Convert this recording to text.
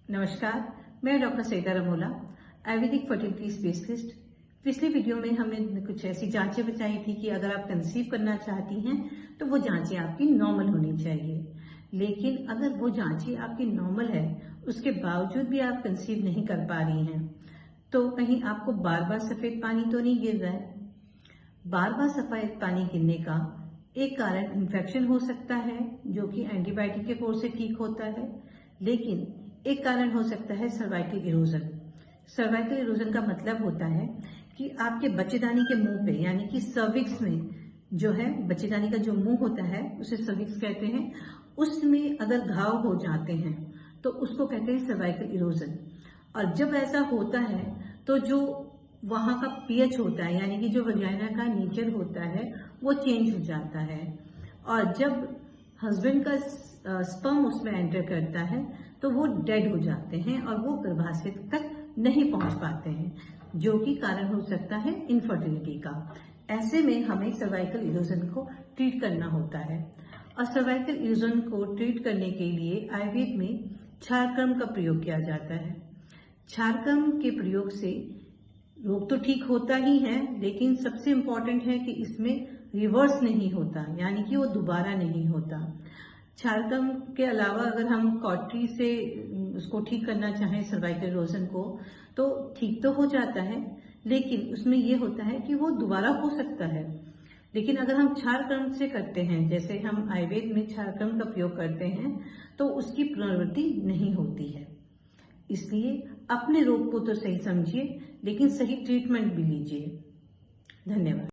नमस्कार, मैं doctor Saeeda Ramola, Ayurvedic fertility specialist. पिछली वीडियो में हमने कुछ ऐसी जांचें बताई थी कि अगर आप कंसीव करना चाहती हैं तो वो जांचें आपकी नॉर्मल होनी चाहिए। लेकिन अगर वो जांचें आपकी नॉर्मल है, उसके बावजूद भी आप कंसीव नहीं कर पा रही हैं, तो कहीं आपको बार बार सफेद पानी तो नहीं गिर रहा है। बार बार सफेद पानी गिरने का एक कारण इन्फेक्शन हो सकता है, जो कि एंटीबायोटिक के कोर्स से ठीक होता है। लेकिन एक कारण हो सकता है सर्वाइकल इरोजन। सर्वाइकल इरोजन का मतलब होता है कि आपके बच्चेदानी के मुंह पे, यानी कि सर्विक्स में जो है, बच्चेदानी का जो मुंह होता है उसे सर्विक्स कहते हैं, उसमें अगर घाव हो जाते हैं तो उसको कहते हैं सर्वाइकल इरोजन। और जब ऐसा होता है तो जो वहां का पीएच होता है, यानी कि जो वजाइना का नेचर होता है, वो चेंज हो जाता है। और जब हस्बैंड का स्पर्म उसमें एंटर करता है तो वो डेड हो जाते हैं और वो गर्भाशय तक नहीं पहुंच पाते हैं, जो कि कारण हो सकता है इनफर्टिलिटी का। ऐसे में हमें सर्वाइकल इरोजन को ट्रीट करना होता है। और सर्वाइकल इरोजन को ट्रीट करने के लिए आयुर्वेद में क्षारकर्म का प्रयोग किया जाता है। क्षारकर्म के प्रयोग से रोग तो ठीक होता ही है, लेकिन सबसे इम्पोर्टेंट है कि इसमें रिवर्स नहीं होता, यानी कि वो दोबारा नहीं होता। क्षारकर्म के अलावा अगर हम कॉटरी से उसको ठीक करना चाहें सर्वाइकल इरोजन को, तो ठीक तो हो जाता है, लेकिन उसमें ये होता है कि वो दोबारा हो सकता है। लेकिन अगर हम क्षारकर्म से करते हैं, जैसे हम आयुर्वेद में क्षारकर्म का प्रयोग करते हैं, तो उसकी पुनरावृत्ति नहीं होती है। इसलिए अपने रोग को तो सही समझिए, लेकिन सही ट्रीटमेंट भी लीजिए। धन्यवाद।